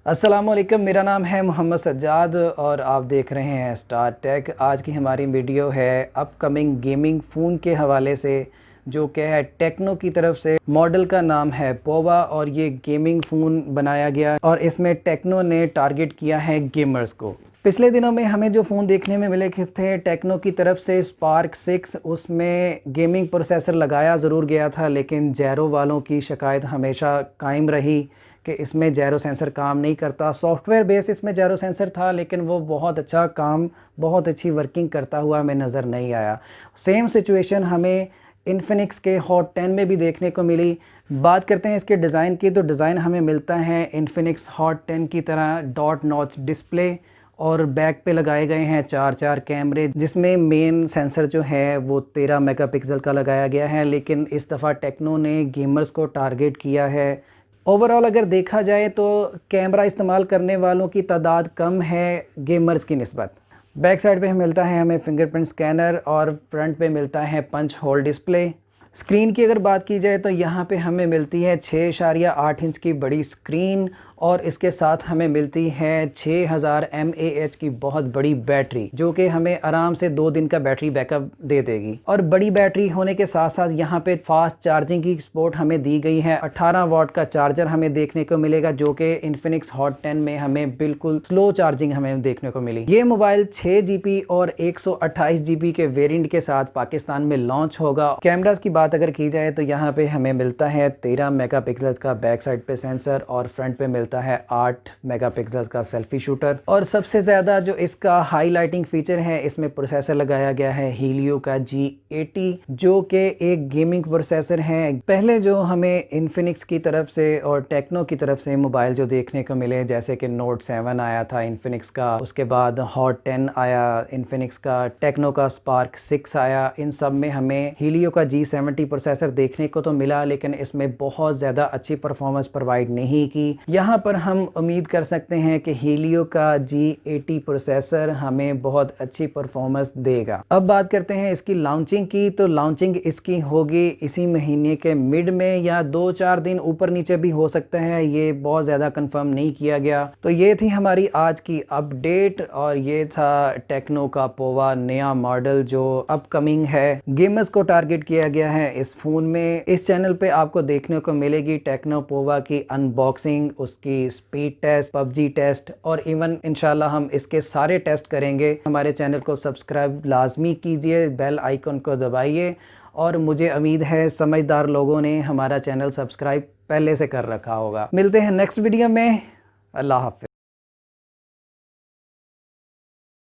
अस्सलामुअलैकुम, मेरा नाम है मोहम्मद सज्जाद और आप देख रहे हैं स्टार टेक। आज की हमारी वीडियो है अपकमिंग गेमिंग फ़ोन के हवाले से, जो कि है टेक्नो की तरफ से। मॉडल का नाम है पोवा और ये गेमिंग फ़ोन बनाया गया और इसमें टेक्नो ने टारगेट किया है गेमर्स को। पिछले दिनों में हमें जो फ़ोन देखने में मिले थे टेक्नो की तरफ से स्पार्क 6, उसमें गेमिंग प्रोसेसर लगाया ज़रूर गया था, लेकिन जैरो वालों की शिकायत हमेशा कायम रही कि इसमें जैरो सेंसर काम नहीं करता। सॉफ्टवेयर बेस इसमें जैरो सेंसर था, लेकिन वो बहुत अच्छा काम, बहुत अच्छी वर्किंग करता हुआ हमें नज़र नहीं आया। सेम सिचुएशन हमें इन्फिनिक्स के हॉट 10 में भी देखने को मिली। बात करते हैं इसके डिज़ाइन की, तो डिज़ाइन हमें मिलता है इन्फिनिक्स हॉट 10 की तरह। डॉट नॉच डिस्प्ले और बैक पे लगाए गए हैं चार कैमरे, जिसमें मेन सेंसर जो है वो 13 मेगापिक्सल का लगाया गया है। लेकिन इस दफ़ा टेक्नो ने गेमर्स को टारगेट किया है। ओवरऑल अगर देखा जाए तो कैमरा इस्तेमाल करने वालों की तादाद कम है गेमर्स की निस्बत। बैक साइड पे मिलता है हमें फिंगरप्रिंट स्कैनर और फ्रंट पे मिलता है पंच होल डिस्प्ले। स्क्रीन की अगर बात की जाए तो यहाँ पे हमें मिलती है 6.8 इंच की बड़ी स्क्रीन और इसके साथ हमें मिलती है 6000 mAh की बहुत बड़ी बैटरी, जो कि हमें आराम से 2 दिन का बैटरी बैकअप दे देगी। और बड़ी बैटरी होने के साथ साथ यहाँ पे फास्ट चार्जिंग की सपोर्ट हमें दी गई है। 18 वाट का चार्जर हमें देखने को मिलेगा, जो कि इन्फिनिक्स हॉट 10 में हमें बिल्कुल स्लो चार्जिंग हमें देखने को मिली। ये मोबाइल 6GB और 128GB के वेरिएंट के साथ पाकिस्तान में लॉन्च होगा। कैमरास की बात अगर की जाए तो यहाँ पे हमें मिलता है 13 मेगापिक्सल का बैक साइड पे सेंसर और फ्रंट पे मिलता है 8 मेगापिक्सल का सेल्फी शूटर। और सबसे ज़्यादा जो इसका हाईलाइटिंग फीचर है, इसमें प्रोसेसर लगाया गया है हीलियो का G80, जो कि एक गेमिंग प्रोसेसर है। पहले जो हमें इन्फिनिक्स की तरफ से और टेक्नो की तरफ से मोबाइल जो देखने को मिले, जैसे कि नोट 7 आया था इन्फिनिक्स का, उसके बाद हॉट 10 आया इन्फिनिक्स का, टेक्नो का स्पार्क 6 आया, इन सब में हमें हीलियो का G70 प्रोसेसर देखने को तो मिला, लेकिन इसमें बहुत ज़्यादा अच्छी परफॉर्मेंस प्रोवाइड नहीं की। यहाँ पर हम उम्मीद कर सकते हैं कि हीलियो का G80 प्रोसेसर हमें बहुत अच्छी परफॉर्मेंस देगा। अब बात करते हैं इसकी लॉन्चिंग की, तो लॉन्चिंग इसकी होगी इसी महीने के मिड में या 2-4 दिन ऊपर नीचे भी हो सकता है, ये बहुत ज़्यादा कंफर्म नहीं किया गया। तो ये थी हमारी आज की अपडेट और ये था टेक्नो का पोवा नया मॉडल जो अपकमिंग है। गेमर्स को टारगेट किया गया है इस फ़ोन में। इस चैनल पे आपको देखने को मिलेगी टेक्नो पोवा की अनबॉक्सिंग, उसकी स्पीड टेस्ट, पबजी टेस्ट और इवन इंशाल्लाह हम इसके सारे टेस्ट करेंगे। हमारे चैनल को सब्सक्राइब लाजमी कीजिए, बेल आइकन को दबाइए और मुझे उम्मीद है समझदार लोगों ने हमारा चैनल सब्सक्राइब पहले से कर रखा होगा। मिलते हैं नेक्स्ट वीडियो में। अल्लाह हाफ़िज़।